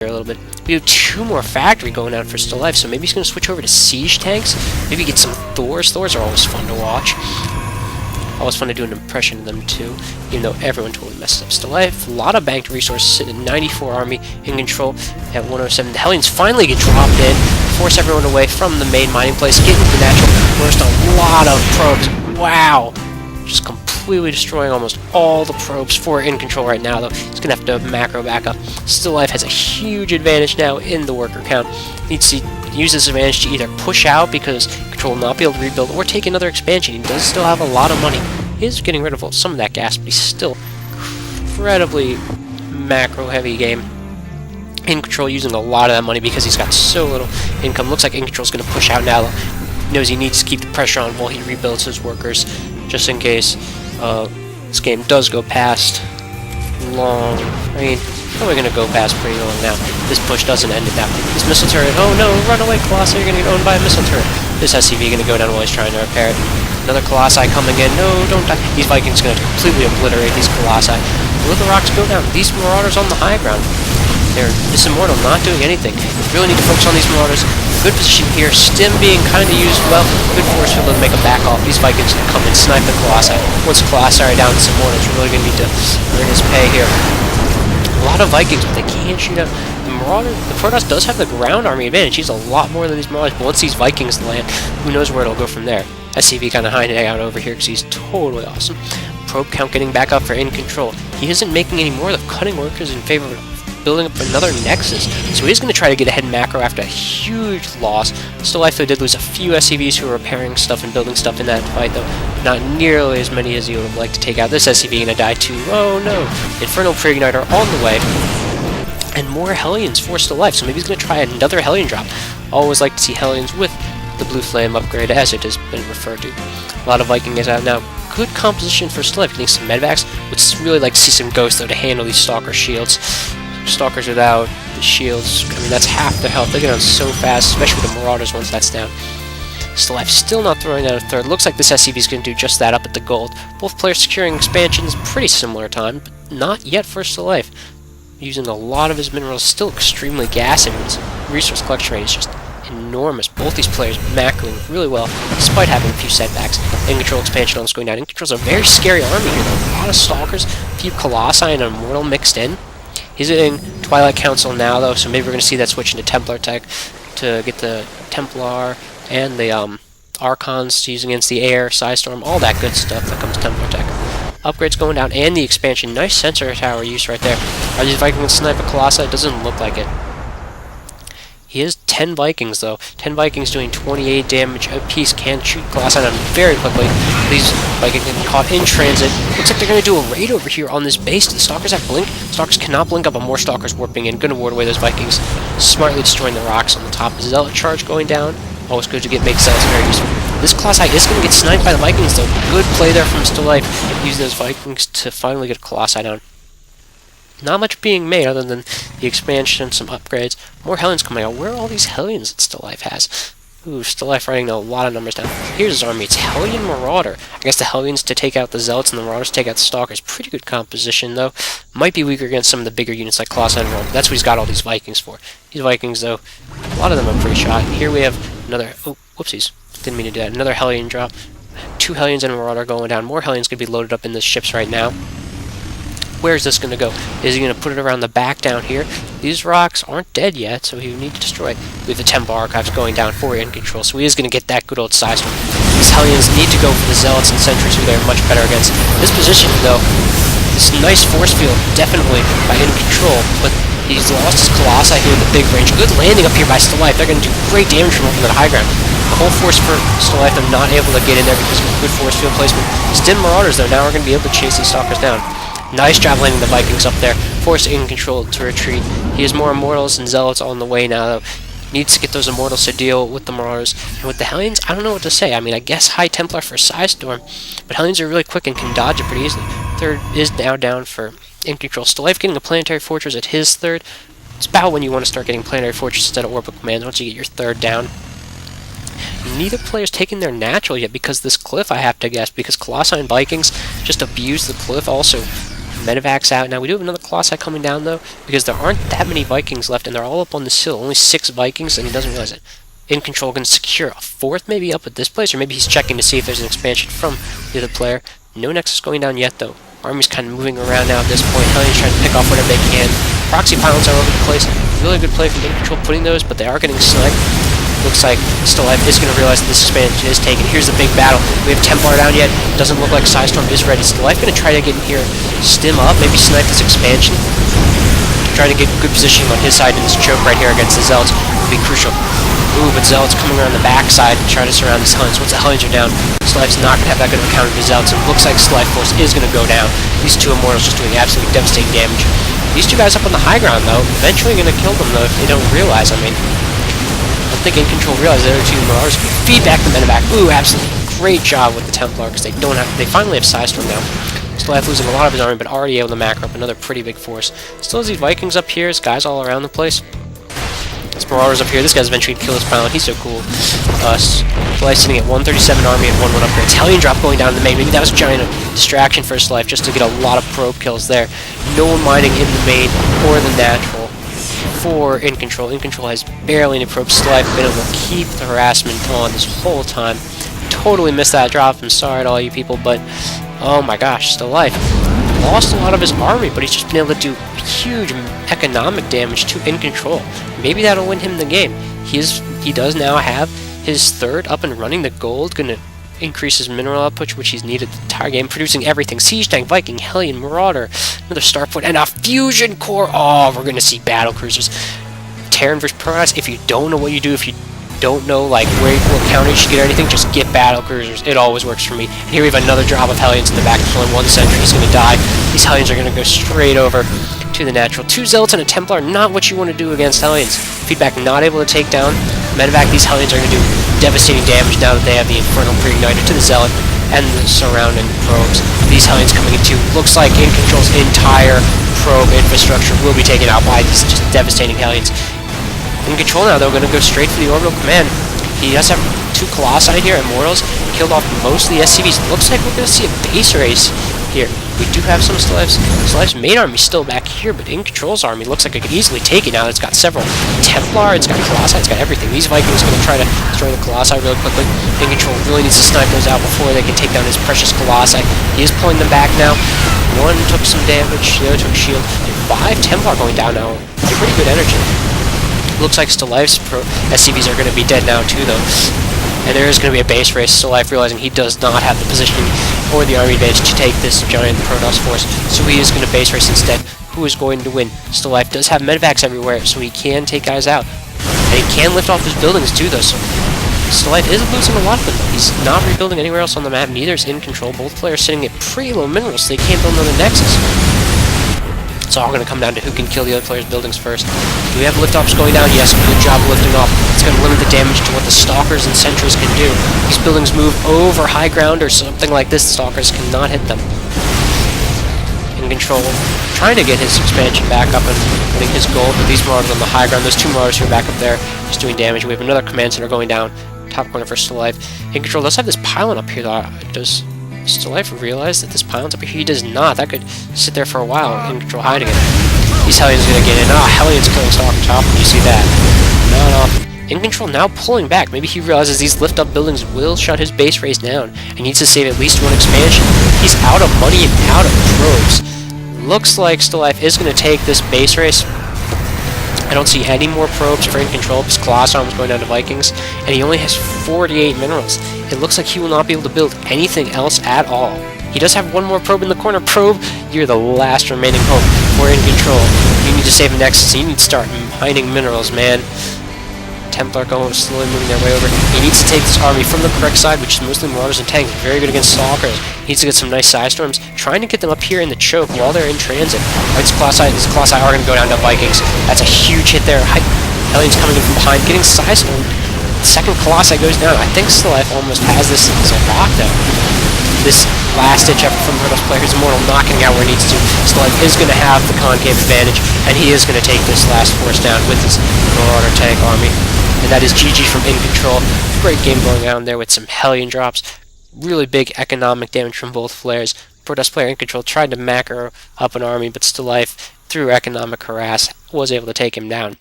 a little bit. We have 2 more factory going out for stalife, so maybe he's going to switch over to siege tanks. Maybe get some Thors. Thors are always fun to watch. Always fun to do an impression of them too, even though everyone totally messes up stalife. A lot of banked resources sitting in 94 army in control at 107. The Hellions finally get dropped in, force everyone away from the main mining place, get into the natural, burst a lot of probes. Wow! Just completely destroying almost all the probes for in control right now, though. He's going to have to macro back up. Stalife has a huge advantage now in the worker count. Needs to use this advantage to either push out because control will not be able to rebuild or take another expansion. He does still have a lot of money. He is getting rid of some of that gas, but he's still incredibly macro heavy game. In control using a lot of that money because he's got so little income. Looks like in control is going to push out now. He knows he needs to keep the pressure on while he rebuilds his workers, just in case this game does go past long. I mean, probably going to go past pretty long now. This push doesn't end it now. This missile turret, oh no, run away Colossi, you're going to get owned by a missile turret. This SCV going to go down while he's trying to repair it. Another Colossi coming in, no, don't die. These Vikings going to completely obliterate these Colossi. Let the rocks go down. These Marauders on the high ground. This Immortal not doing anything. Really need to focus on these Marauders. Good position here. Stim being kind of used well. Good force field to make a back off. These Vikings can come and snipe the Colossi. Once Colossi are down, this Immortal's really going to need to earn his pay here. A lot of Vikings, but they can't shoot out. The Marauder, the Protoss does have the ground army advantage. He's a lot more than these Marauders, but once these Vikings land, who knows where it'll go from there. SCV kind of hiding out over here because he's totally awesome. Probe count getting back up for in control. He isn't making any more of cutting workers in favor of building up another Nexus, so he's going to try to get ahead macro after a huge loss. Stalife though did lose a few SCVs who were repairing stuff and building stuff in that fight, though not nearly as many as he would have liked to take out. This SCV going to die too. Oh no! Infernal Pre-Igniter on the way, and more Hellions for Stalife, so maybe he's going to try another Hellion drop. Always like to see Hellions with the Blue Flame upgrade, as it has been referred to. A lot of Viking is out now. Good composition for Stalife, getting some medvacs. Would really like to see some Ghosts though to handle these Stalker shields. Stalkers without the shields, I mean, that's half their health. They get on so fast, especially with the Marauders once that's down. Stalife still not throwing out a third. Looks like this SCV is going to do just that up at the gold. Both players securing expansions, pretty similar time, but not yet for Stalife. Using a lot of his minerals, still extremely gassy. His resource collection rate is just enormous. Both these players macroing really well, despite having a few setbacks. In control expansion almost going down. In control's a very scary army here, though. A lot of Stalkers, a few Colossi and an Immortal mixed in. He's in Twilight Council now, though, so maybe we're going to see that switch into Templar tech to get the Templar and the Archons to use against the air, Psystorm, all that good stuff that comes to Templar tech. Upgrades going down, and the expansion. Nice sensor tower use right there. Are these Vikings snipe a Colossi? It doesn't look like it. He has 10 Vikings, though. 10 Vikings doing 28 damage apiece. Can shoot Colossi down very quickly. These Vikings getting caught in transit. Looks like they're going to do a raid over here on this base. The Stalkers have blink. Stalkers cannot blink up, but more Stalkers warping in. Going to ward away those Vikings. Smartly destroying the rocks on the top. Zealot charge going down. Always good to make Zealots very useful. This Colossi is going to get sniped by the Vikings, though. Good play there from Stalife, using those Vikings to finally get Colossi down. Not much being made other than the expansion and some upgrades. More Hellions coming out. Where are all these Hellions that Stalife has? Ooh, Stalife writing a lot of numbers down. Here's his army. It's Hellion Marauder. I guess the Hellions to take out the Zealots and the Marauders to take out the Stalkers. Pretty good composition, though. Might be weaker against some of the bigger units like Colossi and Rome. That's what he's got all these Vikings for. These Vikings, though, a lot of them are pretty shot. Here we have another... Oh, whoopsies. Didn't mean to do that. Another Hellion drop. 2 Hellions and a Marauder going down. More Hellions could be loaded up in the ships right now. Where's this going to go? Is he going to put it around the back down here? These rocks aren't dead yet, so he would need to destroy it. We have the Temple Archives going down for in control, so he is going to get that good old Psystorm. These Hellions need to go for the Zealots and Sentries, who they're much better against. This position, though, this nice force field, definitely by in control, but he's lost his Colossi here in the big range. Good landing up here by Stalife. They're going to do great damage from over the high ground. The whole force for Stalife, they're not able to get in there because of good force field placement. Stim Marauders, though, now are going to be able to chase these Stalkers down. Nice job landing the Vikings up there. Force in control to retreat. He has more Immortals and Zealots on the way now, though. Needs to get those Immortals to deal with the Marauders. And with the Hellions, I don't know what to say. I mean, I guess High Templar for Psystorm, but Hellions are really quick and can dodge it pretty easily. Third is now down for in control. Stalife getting a Planetary Fortress at his third. It's about when you want to start getting Planetary Fortress instead of Orbital Commands, once you get your third down. Neither player's taking their natural yet because this cliff, I have to guess, because Colossi and Vikings just abuse the cliff. Also, Medevac's out. Now we do have another Colossi coming down though, because there aren't that many Vikings left, and they're all up on this hill. Only 6 Vikings, and he doesn't realize it. In control can secure a 4th maybe up at this place, or maybe he's checking to see if there's an expansion from the other player. No Nexus going down yet though. Army's kind of moving around now at this point. Hellions trying to pick off whatever they can. Proxy pylons are over the place. Really good play from In control putting those, but they are getting sniped. Looks like stalife is going to realize that this expansion is taken. Here's the big battle. We have Templar down yet. Doesn't look like Psystorm is ready. stalife going to try to get in here, stim up, maybe snipe this expansion. Trying to get good positioning on his side in this choke right here against the Zealots will be crucial. Ooh, but Zealots coming around the backside and trying to surround these Hellions. Once the Hellions are down, stalife's not going to have that good of a counter to the Zealots, and it looks like stalife force is going to go down. These 2 Immortals just doing absolutely devastating damage. These 2 guys up on the high ground, though, eventually going to kill them, though, if they don't realize. I mean, I don't think In control realize the other 2 Marauders can feed back the Medevac. Ooh, absolutely great job with the Templar, because they finally have Psystorm now. stalife losing a lot of his army, but already able to macro up another pretty big force. Still has these Vikings up here, his guys all around the place. This Marauders up here, this guy's eventually kill his pylon, he's so cool. stalife sitting at 137 army and 1-1 up here. Italian drop going down in the main, maybe that was a giant distraction for stalife just to get a lot of probe kills there. No one mining in the main or the natural for In control. In control has barely any probes. stalife been able to keep the harassment on this whole time. Totally missed that drop, I'm sorry to all you people, but oh my gosh, stalife lost a lot of his army, but he's just been able to do huge economic damage to In control. Maybe that'll win him the game. He does now have his 3rd up and running. The gold gonna increase his mineral output, which he's needed the entire game, producing everything. Siege Tank, Viking, Hellion, Marauder, another Starport, and a Fusion Core. Oh, we're gonna see battle cruisers. Terran versus protoss. If you don't know what you do, if you don't know like what counter you should get or anything, just get battle cruisers. It always works for me. And here we have another drop of Hellions in the back, pulling 1 sentry. He's gonna die. These Hellions are gonna go straight over to the natural. 2 Zealots and a Templar, not what you want to do against Hellions. Feedback not able to take down Medevac. These Hellions are going to do devastating damage now that they have the Infernal Pre-Igniter to the Zealot and the surrounding probes. These Hellions coming into, looks like In control's entire probe infrastructure will be taken out by these just devastating Hellions. In control now, though, going to go straight for the orbital command. He does have 2 Colossi here, Immortals, killed off most of the SCVs. Looks like we're going to see a base race here. We do have some stalife's main army still back here, but In control's army looks like it could easily take it now. It's got several Templar, it's got Colossi, it's got everything. These Vikings are going to try to destroy the Colossi really quickly. In control really needs to snipe those out before they can take down his precious Colossi. He is pulling them back now. 1 took some damage, the other took shield, and 5 Templar going down now. Pretty good energy. Looks like stalife's SCVs are going to be dead now too, though. And there is going to be a base race. stalife realizing he does not have the positioning or the army advantage to take this giant protoss force, so he is going to base race instead. Who is going to win? stalife does have medevacs everywhere, so he can take guys out. And he can lift off his buildings too, though, so stalife is losing a lot of them. He's not rebuilding anywhere else on the map, neither is In control. Both players sitting at pretty low minerals, so they can't build another Nexus. It's all going to come down to who can kill the other player's buildings first. Do we have lift-offs going down? Yes, good job lifting off. It's going to limit the damage to what the Stalkers and Sentries can do. These buildings move over high ground or something like this. The Stalkers cannot hit them. In control, trying to get his expansion back up and getting his gold, but these Marauders on the high ground, those 2 Marauders who are back up there, just doing damage. We have another command center going down, top corner for stalife. In control does have this pylon up here, though. Does stalife realize that this pylon's up here? He does not. That could sit there for a while. In control hiding it. These Hellions are going to get in. Hellions killing Stalker top. You see that? Not off. In control now pulling back. Maybe he realizes these lift-up buildings will shut his base race down. He needs to save at least 1 expansion. He's out of money and out of probes. Looks like stalife is going to take this base race. I don't see any more probes for In control because Colossi was going down to Vikings, and he only has 48 minerals. It looks like he will not be able to build anything else at all. He does have 1 more probe in the corner. Probe, you're the last remaining hope for In control. You need to save a Nexus, you need to start mining minerals, man. Templar going slowly moving their way over. He needs to take this army from the correct side, which is mostly Marauders and tanks. Very good against Stalkers. He needs to get some nice Psystorms, trying to get them up here in the choke while they're in transit. These Colossi are going to go down to Vikings. That's a huge hit there. Hellions coming in from behind, getting Psystorm. Second Colossi goes down. I think stalife almost has this as a lock, though. This last-ditch effort from Protoss player, his Immortal knocking out where he needs to. stalife is going to have the concave advantage, and he is going to take this last force down with his Marauder tank army. And that is GG from In control. Great game going on there with some Hellion drops. Really big economic damage from both players. Protoss player in control tried to macro up an army, but stalife, through economic harass, was able to take him down.